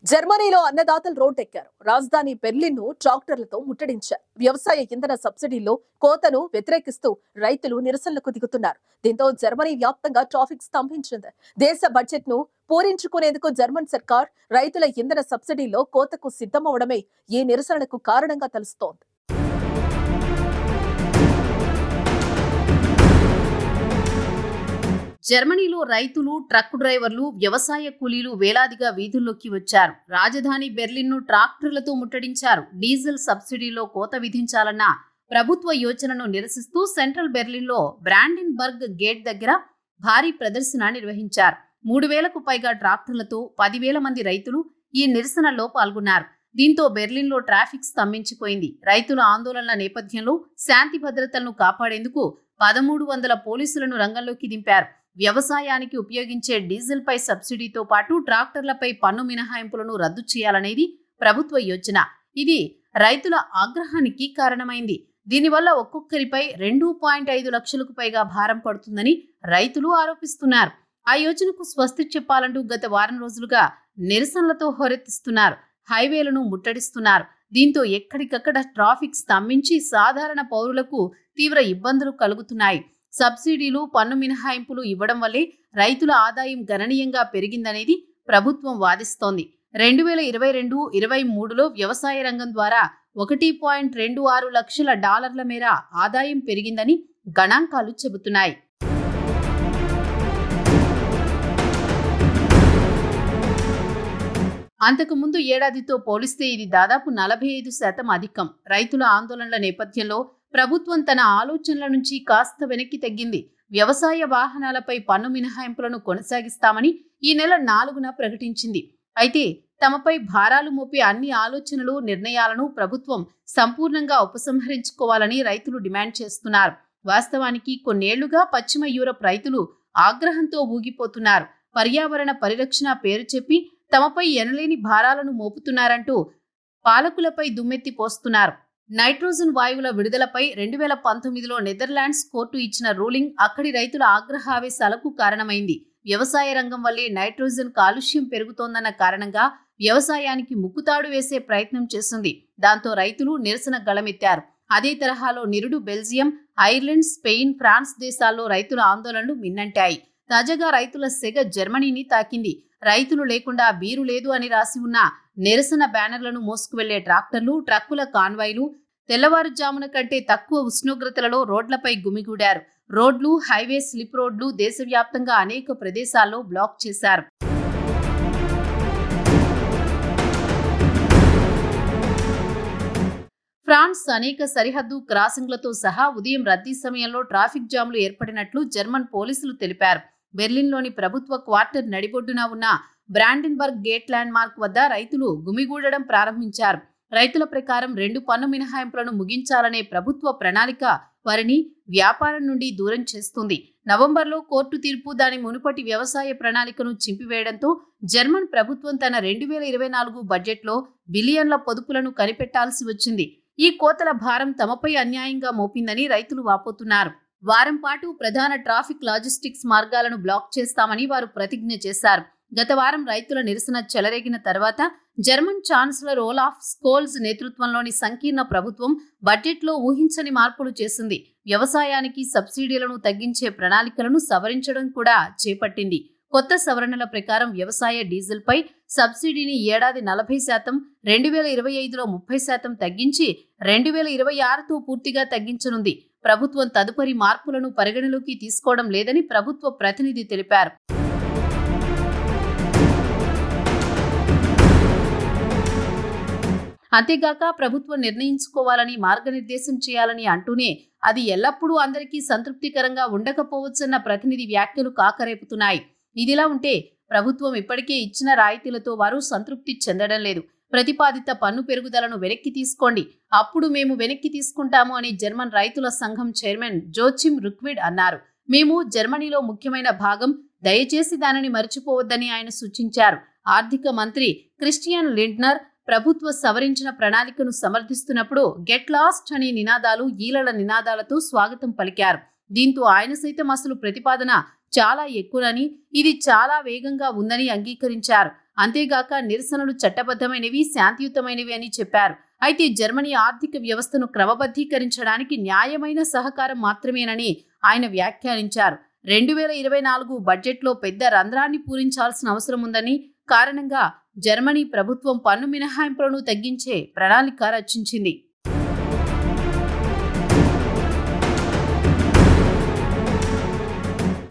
జర్మనీలో అన్నదాతలు రోడ్డెక్కారు. రాజధాని బెర్లిన్ను ట్రాక్టర్లతో ముట్టడించారు. వ్యవసాయ ఇంధన సబ్సిడీల్లో కోతను వ్యతిరేకిస్తూ రైతులు నిరసనలకు దిగుతున్నారు. దీంతో జర్మనీ వ్యాప్తంగా ట్రాఫిక్ స్తంభించింది. దేశ బడ్జెట్ ను పూరించుకునేందుకు జర్మన్ సర్కార్ రైతుల ఇంధన సబ్సిడీల్లో కోతకు సిద్ధమవడమే ఈ నిరసనలకు కారణంగా తెలుస్తోంది. జర్మనీలో రైతులు, ట్రక్కు డ్రైవర్లు, వ్యవసాయ కూలీలు వేలాదిగా వీధుల్లోకి వచ్చారు. రాజధాని బెర్లిన్ను ట్రాక్టర్లతో ముట్టడించారు. డీజిల్ సబ్సిడీలో కోత విధించాలన్న ప్రభుత్వ యోచనను నిరసిస్తూ సెంట్రల్ బెర్లిన్లో బ్రాండెన్బర్గ్ గేట్ దగ్గర భారీ ప్రదర్శన నిర్వహించారు. 3,000కు పైగా ట్రాక్టర్లతో 10,000 మంది రైతులు ఈ నిరసనలో పాల్గొన్నారు. దీంతో బెర్లిన్లో ట్రాఫిక్ స్తంభించిపోయింది. రైతుల ఆందోళనల నేపథ్యంలో శాంతి భద్రతలను కాపాడేందుకు 1,300 పోలీసులను రంగంలోకి దింపారు. వ్యవసాయానికి ఉపయోగించే డీజిల్ పై సబ్సిడీతో పాటు ట్రాక్టర్లపై పన్ను మినహాయింపులను రద్దు చేయాలనేది ప్రభుత్వ యోచన. ఇది రైతుల ఆగ్రహానికి కారణమైంది. దీనివల్ల ఒక్కొక్కరిపై 2.5 లక్షలకు పైగా భారం పడుతుందని రైతులు ఆరోపిస్తున్నారు. ఆ యోచనకు స్వస్తి చెప్పాలంటూ గత వారం రోజులుగా నిరసనలతో హోరెత్తిస్తున్నారు. హైవేలను ముట్టడిస్తున్నారు. దీంతో ఎక్కడికక్కడ ట్రాఫిక్ స్తంభించి సాధారణ పౌరులకు తీవ్ర ఇబ్బందులు కలుగుతున్నాయి. సబ్సిడీలు, పన్ను మినహాయింపులు ఇవ్వడం వల్లే రైతుల ఆదాయం గణనీయంగా పెరిగిందనేది ప్రభుత్వం వాదిస్తోంది. 2022-23లో వ్యవసాయ రంగం ద్వారా $1.26 లక్షల మేర ఆదాయం పెరిగిందని గణాంకాలు చెబుతున్నాయి. అంతకుముందు ఏడాదితో పోలిస్తే ఇది దాదాపు 45% అధికం. రైతుల ఆందోళనల నేపథ్యంలో ప్రభుత్వం తన ఆలోచనల నుంచి కాస్త వెనక్కి తగ్గింది. వ్యవసాయ వాహనాలపై పన్ను మినహాయింపులను కొనసాగిస్తామని ఈ నెల 4న ప్రకటించింది. అయితే తమపై భారాలు మోపే అన్ని ఆలోచనలు, నిర్ణయాలను ప్రభుత్వం సంపూర్ణంగా ఉపసంహరించుకోవాలని రైతులు డిమాండ్ చేస్తున్నారు. వాస్తవానికి కొన్నేళ్లుగా పశ్చిమ యూరప్ రైతులు ఆగ్రహంతో ఊగిపోతున్నారు. పర్యావరణ పరిరక్షణ పేరు చెప్పి తమపై ఎనలేని భారాలను మోపుతున్నారంటూ పాలకులపై దుమ్మెత్తి పోస్తున్నారు. నైట్రోజన్ వాయువుల విడుదలపై 2019లో నెదర్లాండ్స్ కోర్టు ఇచ్చిన రూలింగ్ అక్కడి రైతుల ఆగ్రహావేశాలకు కారణమైంది. వ్యవసాయ రంగం వల్లే నైట్రోజన్ కాలుష్యం పెరుగుతోందన్న కారణంగా వ్యవసాయానికి ముక్కుతాడు వేసే ప్రయత్నం చేసింది. దాంతో రైతులు నిరసన గళమెత్తారు. అదే తరహాలో నిరుడు బెల్జియం, ఐర్లాండ్, స్పెయిన్, ఫ్రాన్స్ దేశాల్లో రైతుల ఆందోళనలు మిన్నంటాయి. తాజాగా రైతుల సెగ జర్మనీని తాకింది. రైతులు లేకుండా బీరు లేదు అని రాసి ఉన్న నిరసన బ్యానర్లను మోసుకువెళ్లే ట్రాక్టర్లు, ట్రక్కుల కాన్వాయ్లు తెల్లవారుజామున కంటే తక్కువ ఉష్ణోగ్రతలలో రోడ్లపై గుమిగూడారు. రోడ్లు, హైవే స్లిప్ రోడ్లు దేశవ్యాప్తంగా అనేక ప్రదేశాల్లో బ్లాక్ చేశారు. ఫ్రాన్స్ అనేక సరిహద్దు క్రాసింగ్లతో సహా ఉదయం రద్దీ సమయంలో ట్రాఫిక్ జామ్లు ఏర్పడినట్లు జర్మన్ పోలీసులు తెలిపారు. బెర్లిన్లోని ప్రభుత్వ క్వార్టర్ నడిబొడ్డున ఉన్న బ్రాండెన్బర్గ్ గేట్ ల్యాండ్ మార్క్ వద్ద రైతులు గుమిగూడడం ప్రారంభించారు. రైతుల ప్రకారం 2 పన్ను మినహాయింపులను ముగించాలనే ప్రభుత్వ ప్రణాళిక వారిని వ్యాపారం నుండి దూరం చేస్తుంది. నవంబర్లో కోర్టు తీర్పు దాని మునుపటి వ్యవసాయ ప్రణాళికను చింపివేయడంతో జర్మన్ ప్రభుత్వం తన 2024 బడ్జెట్లో బిలియన్ల పొదుపులను కనిపెట్టాల్సి వచ్చింది. ఈ కోతల భారం తమపై అన్యాయంగా మోపిందని రైతులు వాపోతున్నారు. వారం పాటు ప్రధాన ట్రాఫిక్ లాజిస్టిక్స్ మార్గాలను బ్లాక్ చేస్తామని వారు ప్రతిజ్ఞ చేశారు. గత వారం రైతుల నిరసన చెలరేగిన తర్వాత జర్మన్ ఛాన్సలర్ ఓలాఫ్ స్కోల్జ్ నేతృత్వంలోని సంకీర్ణ ప్రభుత్వం బడ్జెట్లో ఊహించని మార్పులు చేసింది. వ్యవసాయానికి సబ్సిడీలను తగ్గించే ప్రణాళికలను సవరించడం కూడా చేపట్టింది. కొత్త సవరణల ప్రకారం వ్యవసాయ డీజిల్పై సబ్సిడీని ఏడాది 40%, 2025లో 30% తగ్గించి 2026తో పూర్తిగా తగ్గించనుంది. ప్రభుత్వం తదుపరి మార్పులను పరిగణలోకి తీసుకోవడం లేదని ప్రభుత్వ ప్రతినిధి తెలిపారు. అంతేగాక ప్రభుత్వం నిర్ణయించుకోవాలని, మార్గనిర్దేశం చేయాలని అంటూనే అది ఎల్లప్పుడూ అందరికీ సంతృప్తికరంగా ఉండకపోవచ్చన్న ప్రతినిధి వ్యాఖ్యలు కాకరేపుతున్నాయి. ఇదిలా ఉంటే ప్రభుత్వం ఇప్పటికే ఇచ్చిన రాయితీలతో వారు సంతృప్తి చెందడం లేదు. ప్రతిపాదిత పన్ను పెరుగుదలను వెనక్కి తీసుకోండి, అప్పుడు మేము వెనక్కి తీసుకుంటాము అని జర్మన్ రైతుల సంఘం చైర్మన్ జోచిమ్ రుక్విడ్ అన్నారు. మేము జర్మనీలో ముఖ్యమైన భాగం, దయచేసి దానిని మర్చిపోవద్దని ఆయన సూచించారు. ఆర్థిక మంత్రి క్రిస్టియన్ లిండ్నర్ ప్రభుత్వ సవరించిన ప్రణాళికను సమర్థిస్తున్నప్పుడు గెట్ లాస్ట్ అనే నినాదాలు, ఈలల నినాదాలతో స్వాగతం పలికారు. దీంతో ఆయన సైతం అసలు ప్రతిపాదన చాలా ఎక్కువని, ఇది చాలా వేగంగా ఉందని అంగీకరించారు. అంతేగాక నిరసనలు చట్టబద్ధమైనవి, శాంతియుతమైనవి అని చెప్పారు. అయితే జర్మనీ ఆర్థిక వ్యవస్థను క్రమబద్ధీకరించడానికి న్యాయమైన సహకారం మాత్రమేనని ఆయన వ్యాఖ్యానించారు. 2024 బడ్జెట్లో పెద్ద రంధ్రాన్ని పూరించాల్సిన అవసరం ఉందని, కారణంగా జర్మనీ ప్రభుత్వం పన్ను మినహాయింపులను తగ్గించే ప్రణాళిక రచించింది.